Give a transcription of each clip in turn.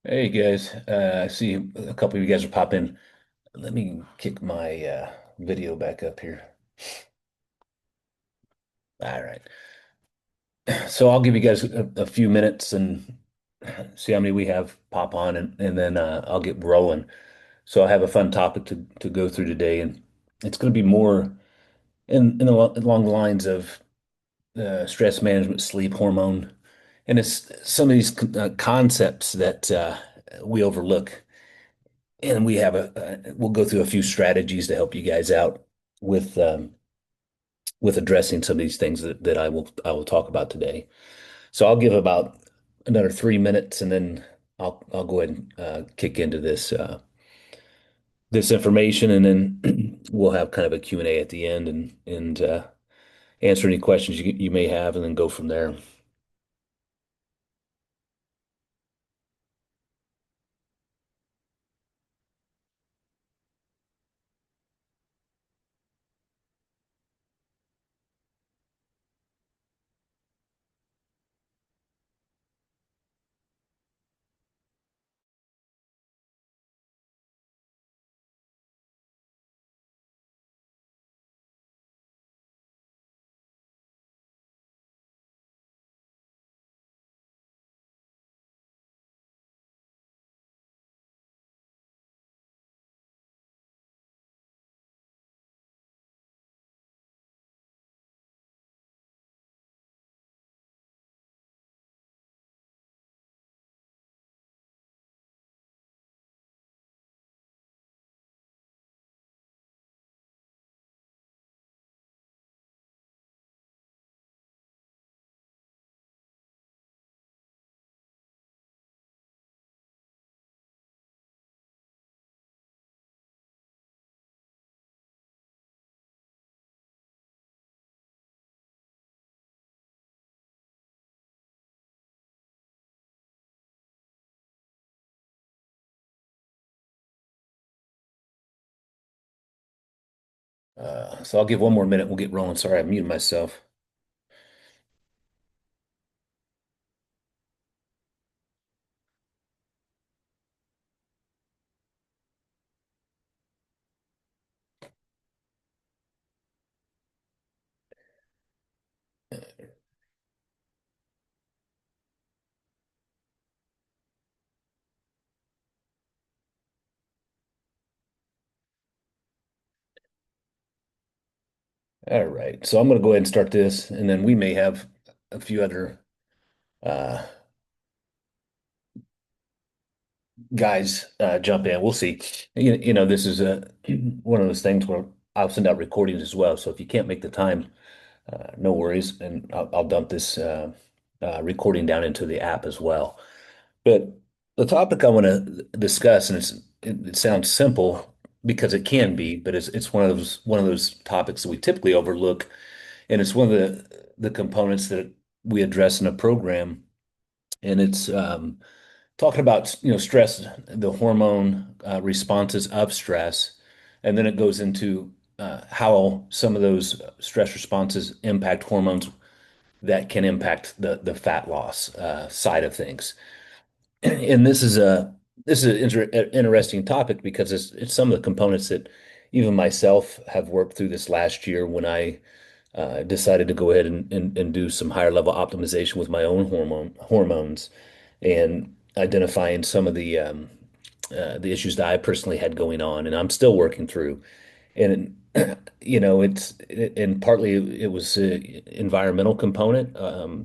Hey guys, I see a couple of you guys are popping. Let me kick my video back up here. All right. So I'll give you guys a few minutes and see how many we have pop on, and then I'll get rolling. So I have a fun topic to go through today, and it's going to be more along the lines of stress management, sleep hormone, and it's some of these concepts that we overlook. And we'll go through a few strategies to help you guys out with with addressing some of these things that I will talk about today. So I'll give about another 3 minutes, and then I'll go ahead and kick into this information, and then we'll have kind of a Q&A at the end, and answer any questions you may have, and then go from there. So I'll give one more minute. We'll get rolling. Sorry, I muted myself. All right. So I'm going to go ahead and start this, and then we may have a few other uh, guys jump in. We'll see. This is one of those things where I'll send out recordings as well. So if you can't make the time, no worries, and I'll dump this recording down into the app as well. But the topic I want to discuss, and it sounds simple because it can be, but it's one of those topics that we typically overlook, and it's one of the components that we address in a program, and it's talking about stress, the hormone responses of stress, and then it goes into how some of those stress responses impact hormones that can impact the fat loss side of things. And this is an interesting topic because it's some of the components that even myself have worked through this last year when I decided to go ahead and do some higher level optimization with my own hormones and identifying some of the issues that I personally had going on, and I'm still working through. And and partly it was an environmental component,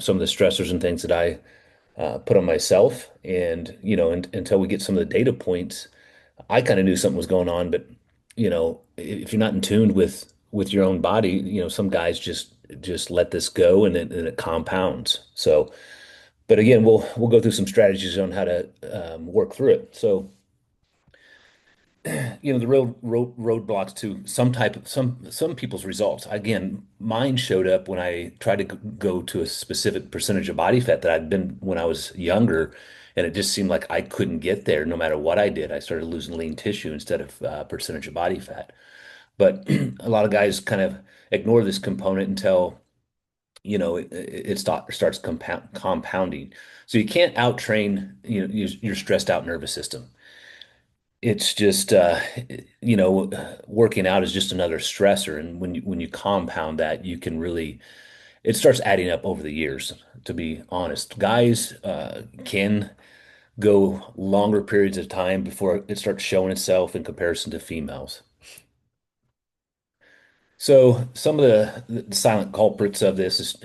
some of the stressors and things that I put on myself, and until we get some of the data points, I kind of knew something was going on, but if you're not in tune with your own body, some guys just let this go, and it compounds. So, but again, we'll go through some strategies on how to work through it. So, the real roadblocks to some people's results. Again, mine showed up when I tried to go to a specific percentage of body fat that I'd been when I was younger, and it just seemed like I couldn't get there no matter what I did. I started losing lean tissue instead of percentage of body fat. But a lot of guys kind of ignore this component until starts compounding. So you can't out train, your stressed out nervous system. It's just, working out is just another stressor. And when you compound that, it starts adding up over the years, to be honest. Guys, can go longer periods of time before it starts showing itself in comparison to females. So some of the silent culprits of this is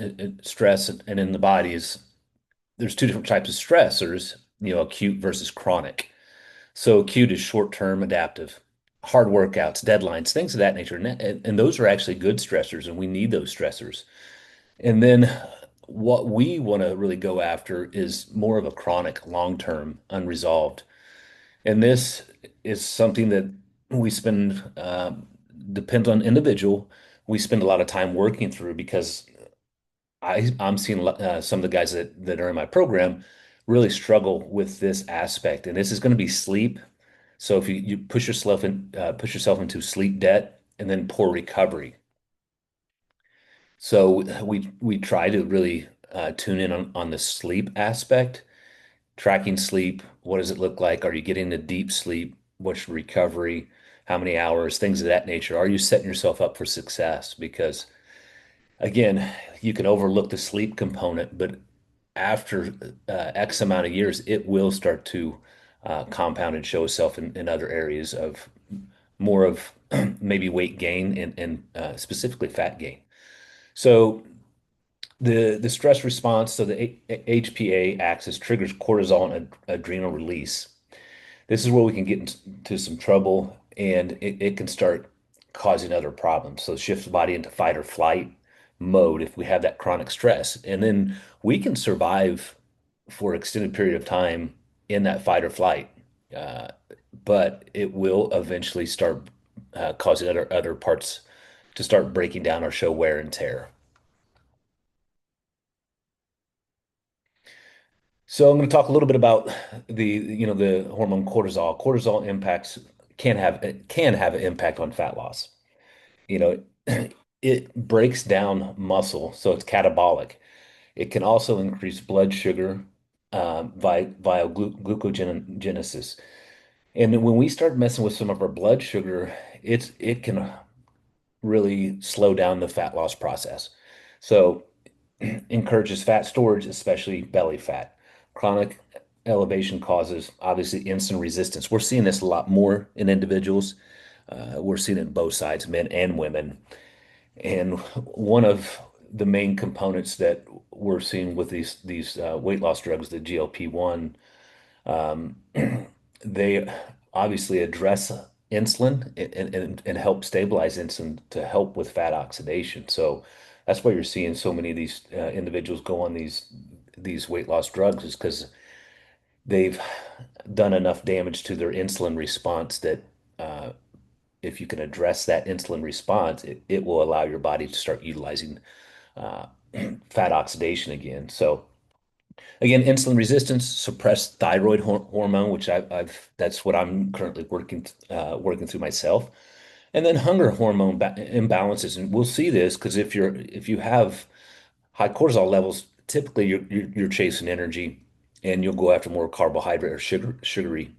stress and in the body is there's two different types of stressors, acute versus chronic. So acute is short-term adaptive, hard workouts, deadlines, things of that nature. And those are actually good stressors, and we need those stressors. And then what we want to really go after is more of a chronic, long-term, unresolved. And this is something that we spend, depends on individual. We spend a lot of time working through because I'm seeing some of the guys that are in my program really struggle with this aspect. And this is going to be sleep. So if you push yourself into sleep debt and then poor recovery. So we try to really tune in on the sleep aspect, tracking sleep. What does it look like? Are you getting the deep sleep? What's your recovery? How many hours? Things of that nature. Are you setting yourself up for success? Because again, you can overlook the sleep component, but after X amount of years, it will start to compound and show itself in other areas of more of maybe weight gain and specifically fat gain. So the stress response, so the HPA axis triggers cortisol and adrenal release. This is where we can get into some trouble and it can start causing other problems. So shift the body into fight or flight mode if we have that chronic stress. And then we can survive for an extended period of time in that fight or flight. Uh, but it will eventually start causing other parts to start breaking down or show wear and tear. So I'm going to talk a little bit about the hormone cortisol. Cortisol impacts can have an impact on fat loss. You know, it breaks down muscle, so it's catabolic. It can also increase blood sugar via glucogenesis. And when we start messing with some of our blood sugar, it can really slow down the fat loss process. So encourages fat storage, especially belly fat. Chronic elevation causes obviously insulin resistance. We're seeing this a lot more in individuals. We're seeing it in both sides, men and women. And one of the main components that we're seeing with these weight loss drugs, the GLP-1, um, they obviously address insulin and help stabilize insulin to help with fat oxidation. So that's why you're seeing so many of these individuals go on these weight loss drugs is because they've done enough damage to their insulin response that if you can address that insulin response, it will allow your body to start utilizing uh, fat oxidation again. So again, insulin resistance, suppressed thyroid hormone, which I've that's what I'm currently working through myself, and then hunger hormone imbalances. And we'll see this because if you have high cortisol levels, typically you're chasing energy, and you'll go after more carbohydrate or sugary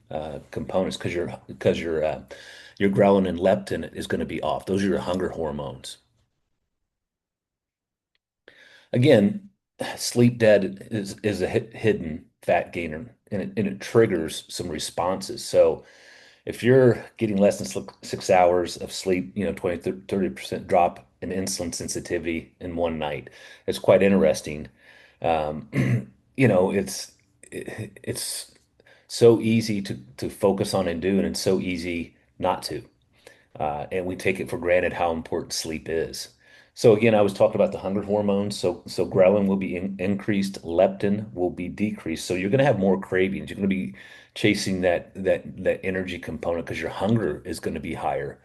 components because your ghrelin and leptin is going to be off. Those are your hunger hormones. Again, sleep debt is a hidden fat gainer and it triggers some responses. So if you're getting less than 6 hours of sleep, 20, 30% drop in insulin sensitivity in one night. It's quite interesting. Um, it's so easy to focus on and do, and it's so easy not to. And we take it for granted how important sleep is. So again, I was talking about the hunger hormones. So ghrelin will be increased, leptin will be decreased. So you're going to have more cravings. You're going to be chasing that energy component because your hunger is going to be higher.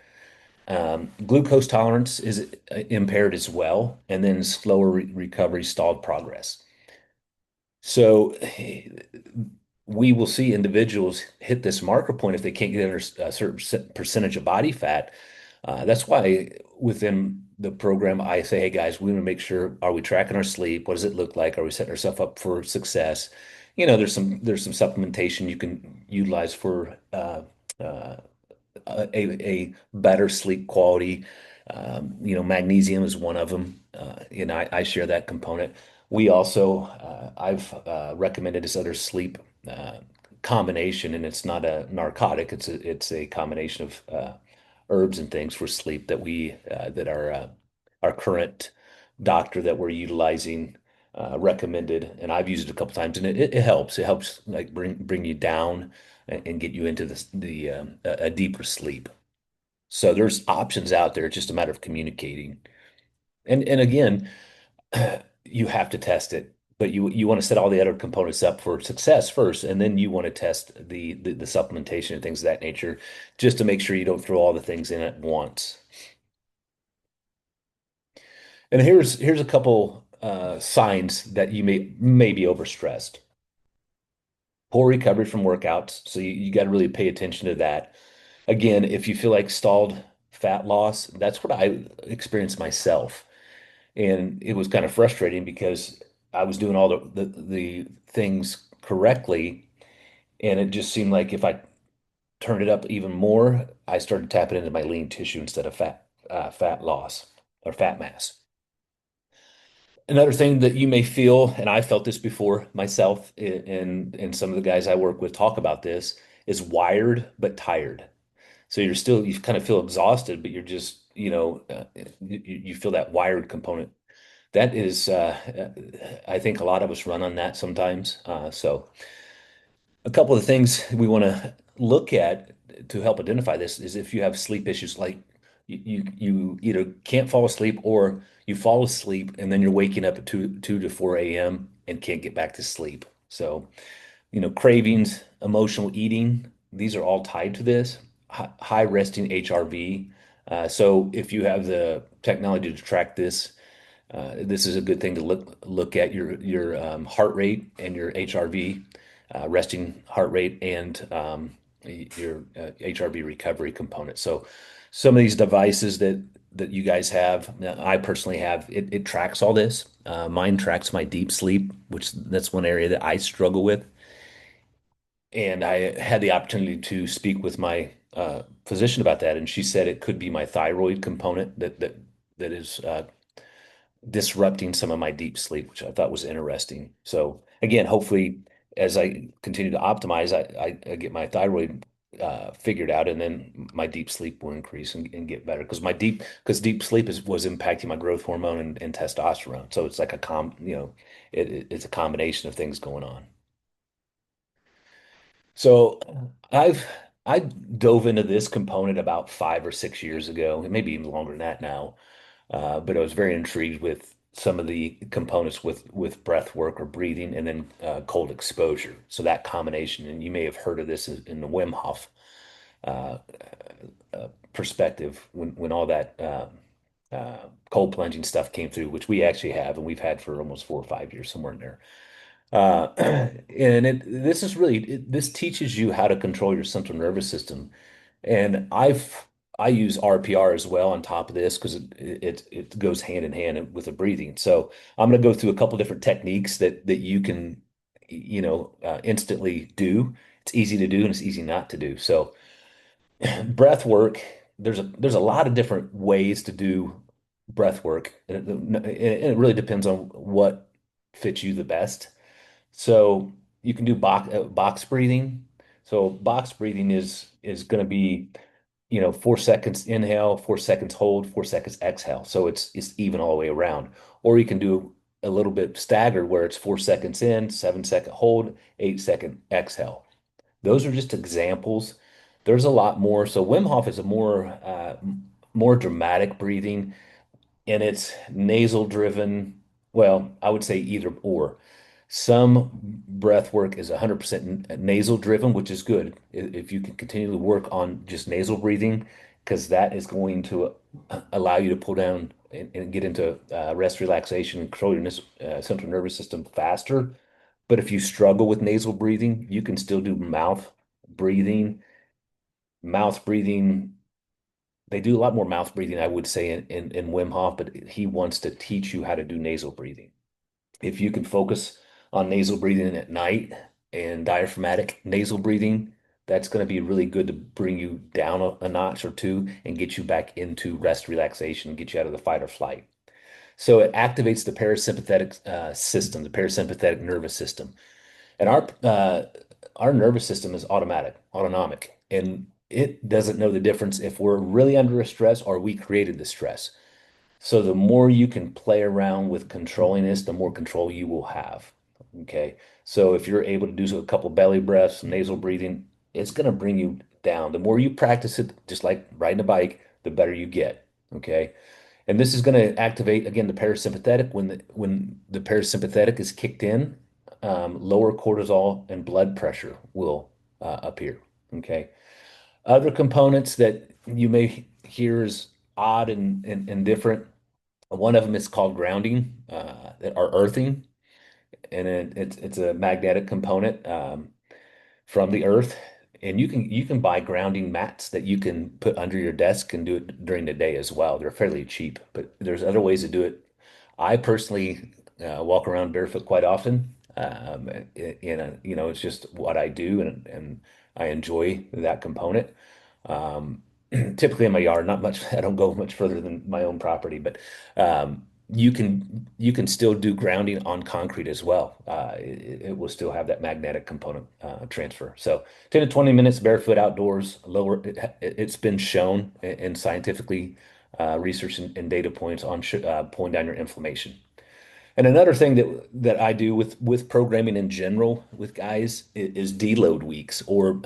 Glucose tolerance is impaired as well, and then slower recovery, stalled progress. So we will see individuals hit this marker point if they can't get under a certain percentage of body fat. That's why within the program, I say, hey guys, we want to make sure, are we tracking our sleep? What does it look like? Are we setting ourselves up for success? There's some supplementation you can utilize for uh, a better sleep quality. Magnesium is one of them. I share that component. We also, I've recommended this other sleep uh, combination, and it's not a narcotic. It's a combination of herbs and things for sleep that our current doctor that we're utilizing recommended, and I've used it a couple times, and it helps. It helps like bring you down and get you into a deeper sleep. So there's options out there. It's just a matter of communicating. And again, you have to test it, but you want to set all the other components up for success first, and then you want to test the supplementation and things of that nature, just to make sure you don't throw all the things in at once. And here's a couple signs that you may be overstressed. Poor recovery from workouts, so you got to really pay attention to that. Again, if you feel like stalled fat loss, that's what I experienced myself. And it was kind of frustrating because I was doing all the things correctly. And it just seemed like if I turned it up even more, I started tapping into my lean tissue instead of fat loss or fat mass. Another thing that you may feel, and I felt this before myself, and some of the guys I work with talk about this, is wired but tired. So you kind of feel exhausted, but you're just, you feel that wired component. That is, I think a lot of us run on that sometimes. So a couple of things we want to look at to help identify this is if you have sleep issues, like you either can't fall asleep or you fall asleep and then you're waking up at 2 to 4 a.m. and can't get back to sleep. So, cravings, emotional eating, these are all tied to this. High resting HRV. So if you have the technology to track this, this is a good thing to look at your heart rate and your HRV, resting heart rate, and your HRV recovery component. So some of these devices that you guys have, I personally have, it tracks all this. Mine tracks my deep sleep, which that's one area that I struggle with. And I had the opportunity to speak with my physician about that, and she said it could be my thyroid component that is disrupting some of my deep sleep, which I thought was interesting. So again, hopefully, as I continue to optimize, I get my thyroid figured out, and then my deep sleep will increase and get better because deep sleep was impacting my growth hormone and testosterone. So it's like it's a combination of things going on. So I've I dove into this component about 5 or 6 years ago, maybe even longer than that now. But I was very intrigued with some of the components with breath work or breathing, and then cold exposure. So that combination, and you may have heard of this in the Wim Hof uh, perspective when all that cold plunging stuff came through, which we actually have, and we've had for almost 4 or 5 years, somewhere in there. Uh, and this teaches you how to control your central nervous system. And I use RPR as well on top of this because it goes hand in hand with the breathing. So I'm going to go through a couple different techniques that you can instantly do. It's easy to do and it's easy not to do. So breath work, there's a lot of different ways to do breath work, and it really depends on what fits you the best. So you can do box breathing. So box breathing is going to be 4 seconds inhale, 4 seconds hold, 4 seconds exhale. So it's even all the way around. Or you can do a little bit staggered where it's 4 seconds in, 7 second hold, 8 second exhale. Those are just examples. There's a lot more. So Wim Hof is a more dramatic breathing, and it's nasal driven. Well, I would say either or. Some breath work is 100% nasal driven, which is good. If you can continue to work on just nasal breathing, because that is going to allow you to pull down and get into rest, relaxation, and control your central nervous system faster. But if you struggle with nasal breathing, you can still do breathing. Mouth breathing they do a lot more mouth breathing, I would say, in Wim Hof, but he wants to teach you how to do nasal breathing. If you can focus on nasal breathing at night and diaphragmatic nasal breathing, that's going to be really good to bring you down a notch or two and get you back into rest relaxation, get you out of the fight or flight. So it activates the parasympathetic system, the parasympathetic nervous system. And our nervous system is autonomic, and it doesn't know the difference if we're really under a stress or we created the stress. So the more you can play around with controlling this, the more control you will have. Okay. So if you're able to do a couple belly breaths, nasal breathing, it's going to bring you down. The more you practice it, just like riding a bike, the better you get. Okay. And this is going to activate again the parasympathetic. When the parasympathetic is kicked in, lower cortisol and blood pressure will appear. Okay. Other components that you may hear is odd and different. One of them is called grounding, or earthing, and it's a magnetic component from the earth. And you can buy grounding mats that you can put under your desk and do it during the day as well. They're fairly cheap, but there's other ways to do it. I personally walk around barefoot quite often. It's just what I do, and I enjoy that component. Um, Typically in my yard, not much. I don't go much further than my own property, but you can still do grounding on concrete as well. It will still have that magnetic component transfer. So 10 to 20 minutes barefoot outdoors, lower. It's been shown and scientifically research and data points on pulling down your inflammation. And another thing that I do with programming in general with guys is deload weeks, or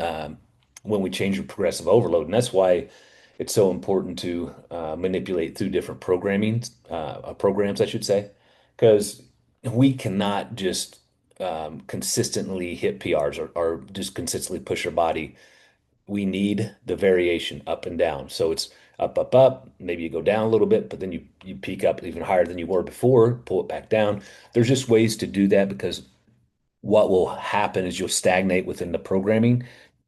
when we change your progressive overload. And that's why it's so important to manipulate through different programs, I should say, because we cannot just consistently hit PRs, or just consistently push our body. We need the variation up and down. So it's up, up, up. Maybe you go down a little bit, but then you peak up even higher than you were before, pull it back down. There's just ways to do that, because what will happen is you'll stagnate within the programming.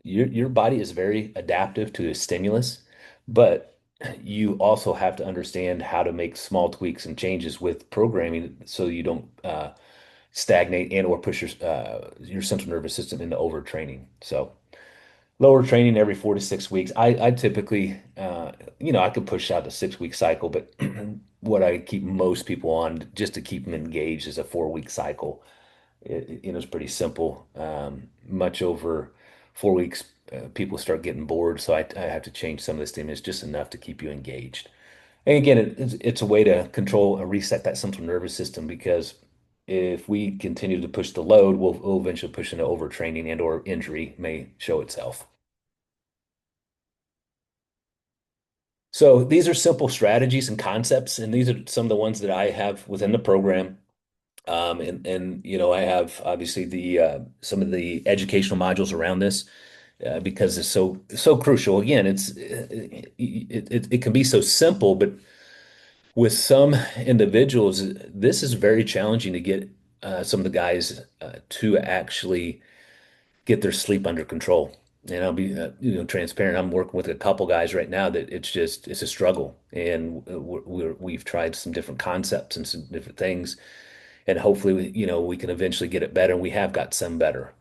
Your body is very adaptive to a stimulus, but you also have to understand how to make small tweaks and changes with programming so you don't stagnate and or push your central nervous system into overtraining. So lower training every 4 to 6 weeks. I typically, I could push out a 6 week cycle, but what I keep most people on just to keep them engaged is a 4 week cycle. It's pretty simple. Much over 4 weeks, people start getting bored, so I have to change some of the stimulus just enough to keep you engaged. And again, it's a way to control and reset that central nervous system, because if we continue to push the load, we'll eventually push into overtraining and or injury may show itself. So these are simple strategies and concepts, and these are some of the ones that I have within the program. And I have obviously the some of the educational modules around this, because it's so crucial. Again, it can be so simple, but with some individuals, this is very challenging to get some of the guys to actually get their sleep under control. And I'll be transparent. I'm working with a couple guys right now that it's a struggle, and we've tried some different concepts and some different things, and hopefully we can eventually get it better. And we have got some better.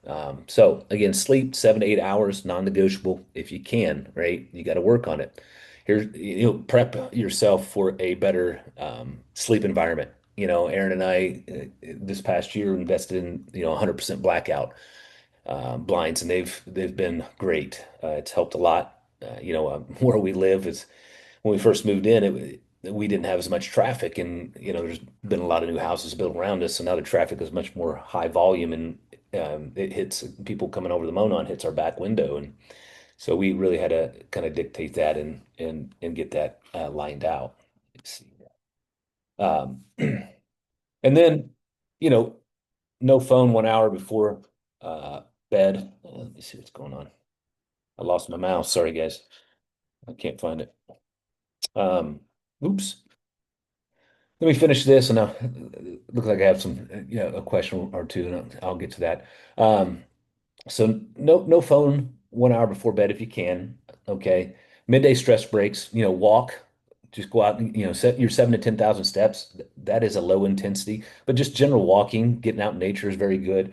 So again, sleep 7 to 8 hours, non-negotiable if you can, right? You got to work on it. Here, prep yourself for a better sleep environment. Aaron and I this past year invested in 100% blackout blinds, and they've been great. It's helped a lot. Where we live is when we first moved in, we didn't have as much traffic, and there's been a lot of new houses built around us, so now the traffic is much more high volume, and it hits people coming over the Monon, hits our back window, and so we really had to kind of dictate that and get that lined out. Let's see. And then, you know, no phone 1 hour before bed. Let me see what's going on. I lost my mouse. Sorry, guys. I can't find it. Um, Oops. Let me finish this, and look like I have some, a question or two, and I'll get to that. So no phone 1 hour before bed if you can. Okay. Midday stress breaks, walk, just go out and, set your 7 to 10,000 steps. That is a low intensity, but just general walking, getting out in nature is very good.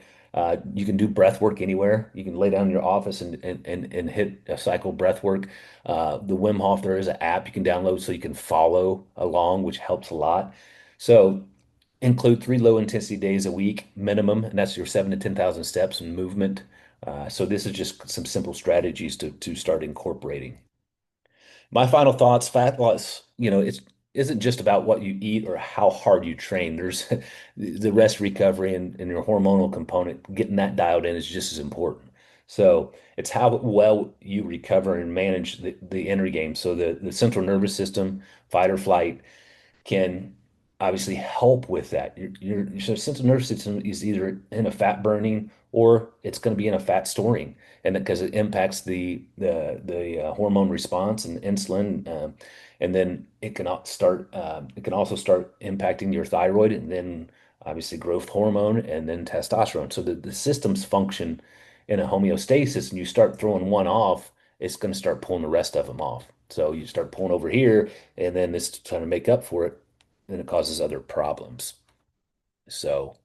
You can do breath work anywhere. You can lay down in your office and hit a cycle breath work. The Wim Hof, there is an app you can download so you can follow along, which helps a lot. So include 3 low intensity days a week minimum, and that's your 7 to 10,000 steps and movement. So this is just some simple strategies to start incorporating. My final thoughts, fat loss, it's isn't just about what you eat or how hard you train. There's the rest recovery and your hormonal component, getting that dialed in is just as important. So it's how well you recover and manage the energy game. So the central nervous system, fight or flight, can obviously help with that. Your central nervous system is either in a fat burning or it's going to be in a fat storing, and because it impacts the hormone response and insulin, and then it can also start impacting your thyroid, and then obviously growth hormone, and then testosterone. So the systems function in a homeostasis, and you start throwing one off, it's going to start pulling the rest of them off. So you start pulling over here, and then it's trying to make up for it, then it causes other problems. So,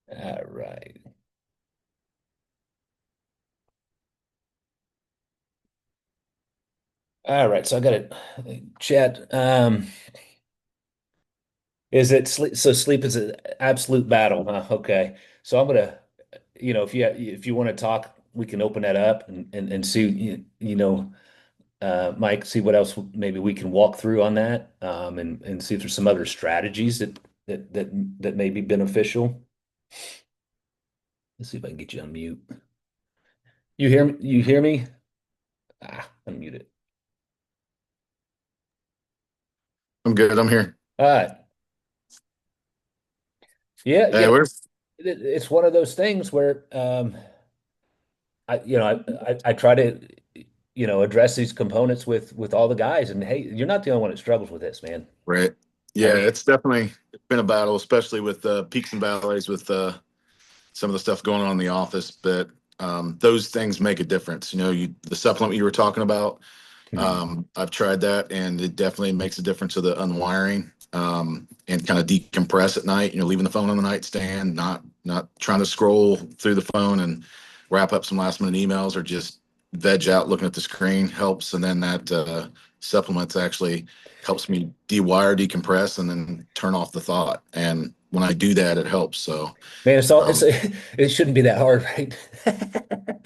all right. All right. So I got it. Chat. Is it sleep? So sleep is an absolute battle, huh? Okay. So I'm gonna, if you want to talk, we can open that up and see, Mike, see what else maybe we can walk through on that, and see if there's some other strategies that may be beneficial. Let's see if I can get you on mute. You hear me? You hear me? Unmute it. I'm good. I'm here. All right. Yeah, Hey, we're it's one of those things where I try to address these components with all the guys, and hey, you're not the only one that struggles with this, man. right. I Yeah, mean, it's definitely been a battle, especially with peaks and valleys with some of the stuff going on in the office. But those things make a difference. The supplement you were talking about, mhm. I've tried that, and it definitely makes a difference to the unwiring and kind of decompress at night. Leaving the phone on the nightstand, not trying to scroll through the phone and wrap up some last minute emails or just veg out looking at the screen helps. And then that supplements actually helps me dewire, decompress, and then turn off the thought. And when I do that, it helps. So, Man, um, it shouldn't be that hard, right?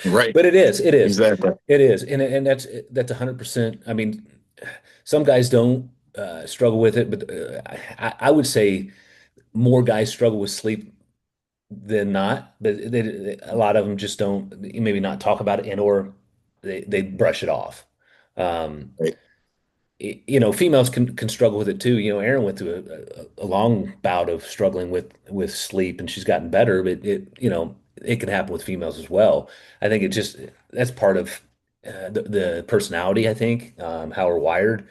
right, But it is, it is, exactly, it is, and that's 100%. I mean, some guys don't struggle with it, but I would say more guys struggle with sleep than not, but a lot of them just don't maybe not talk about it and or they brush it off. Um, right. Females can struggle with it too. Erin went through a long bout of struggling with sleep, and she's gotten better, but it can happen with females as well. I think it just that's part of the personality, I think, how we're wired.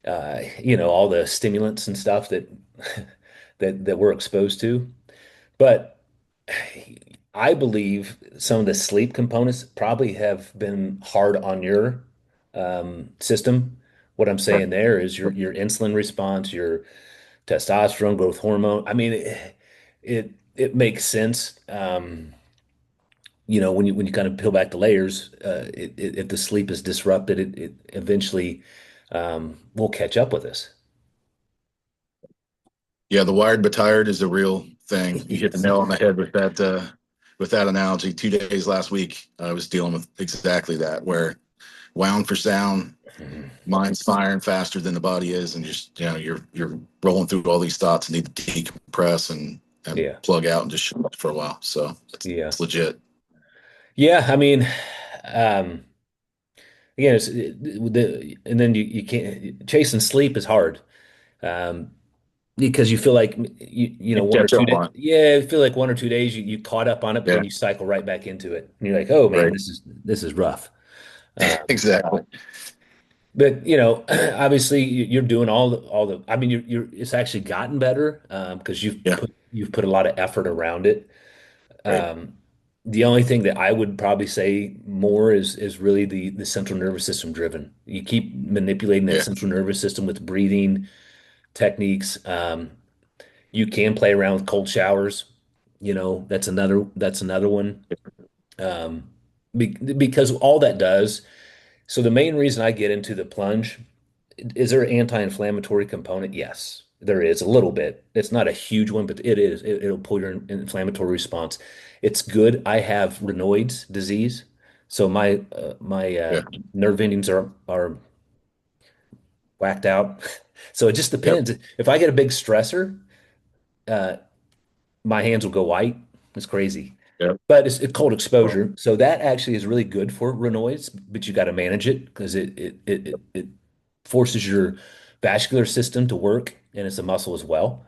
All the stimulants and stuff that we're exposed to. But I believe some of the sleep components probably have been hard on your system. What I'm Right. saying there is your insulin response, your testosterone, growth hormone. I mean, it makes sense. When you kind of peel back the layers, if the sleep is disrupted, it eventually will catch up with us. Yeah, the wired but tired is a real thing. You hit the Yes. nail on the head with that analogy. 2 days last week, I was dealing with exactly that, where wound for sound, Mhm. mind's firing faster than the body is, and just you're rolling through all these thoughts and need to decompress and Yeah. plug out and just shut up for a while. So Yeah. it's legit. Yeah. I mean, um, again, and then you can't chasing sleep is hard. Because you feel like And one or catch two up days, on it. yeah, I feel like 1 or 2 days you caught up on it, but Yeah, then you cycle right back into it. And you're like, oh man, right. this is rough. Exactly. But obviously you're doing all the. I mean, it's actually gotten better because Yeah, you've put a lot of effort around it. right. Um, The only thing that I would probably say more is really the central nervous system driven. You keep manipulating that Yeah. central nervous system with breathing techniques. You can play around with cold showers. That's another one. Um, because all that does. So the main reason I get into the plunge is there an anti-inflammatory component? Yes, there is a little bit. It's not a huge one, but it is. It'll pull your inflammatory response. It's good. I have Raynaud's disease, so my Yeah. nerve endings are whacked out. So it just Yep. depends. If I get a big stressor, uh, my hands will go white. It's crazy. Yep. But it's cold Well, exposure, so that actually is really good for Raynaud's, but you got to manage it because it forces your vascular system to work, and it's a muscle as well.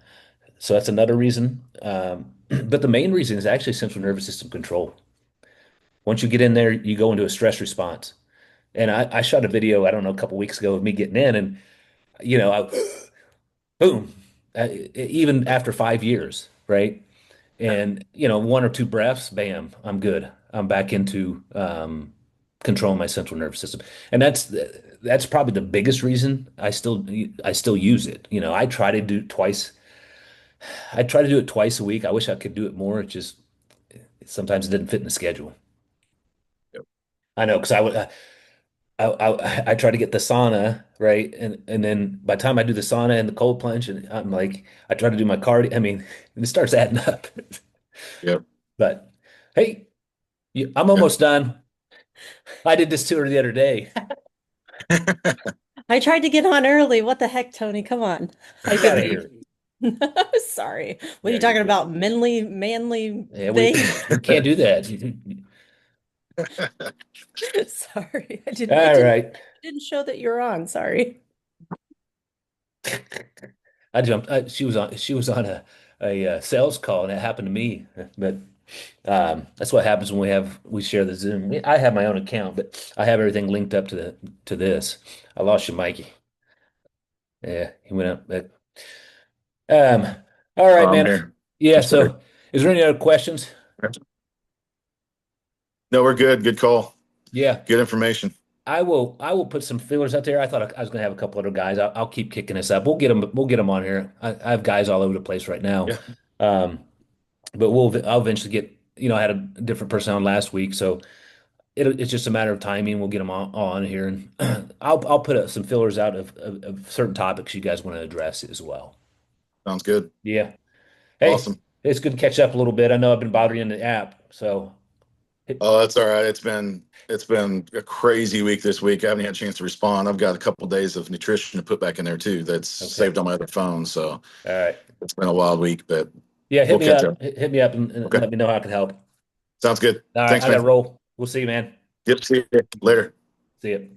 So that's another reason. But the main reason is actually central nervous system control. Once you get in there, you go into a stress response. And I shot a video, I don't know, a couple weeks ago of me getting in, and boom, even after 5 years, right? And one or two breaths, bam, I'm good. I'm back into controlling my central nervous system, and that's probably the biggest reason I still use it. I try to do it twice. I try to do it twice a week. I wish I could do it more. It just sometimes it didn't fit in the schedule. yep. I know because I try to get the sauna right, and then by the time I do the sauna and the cold plunge, and I'm like I try to do my cardio. I mean, it starts adding up. Yep. But hey, I'm Yeah. almost done. I did this to her the other day. I tried to get on early. What the heck, Tony? Come on. I Get out of didn't. here. Sorry. What are Yeah, you you're talking good. about? Manly Yeah, we thing? can't do that. Sorry. I didn't it All didn't right. it didn't show that you're on. Sorry. I jumped. She was on a sales call, and it happened to me. But that's what happens when we share the Zoom. I have my own account, but I have everything linked up to this. I lost you, Mikey. Yeah, he went up. But, um, all right, I'm man. here. Yeah. Yes, sir. So, is there any other questions? No, we're good. Good call. Yeah. Good information. I will put some feelers out there. I thought I was gonna have a couple other guys. I'll keep kicking this up. We'll get them on here. I have guys all over the place right now. Yeah. Um, but I'll eventually get, I had a different person on last week, so it's just a matter of timing. We'll get them on here, and I'll put some fillers out of certain topics you guys want to address as well. Sounds good. Yeah. Hey, Awesome. it's good to catch up a little bit. I know I've been bothering you in the app, so Oh, that's all right. It's been a crazy week this week. I haven't had a chance to respond. I've got a couple days of nutrition to put back in there too. That's okay. saved on my other phone. So All right. it's been a wild week, but Yeah, hit we'll me catch up. up. Hit me up and Okay. let me know how I can help. Sounds good. All right, Thanks, I gotta man. roll. We'll see you, man. Yep. See you later. See you.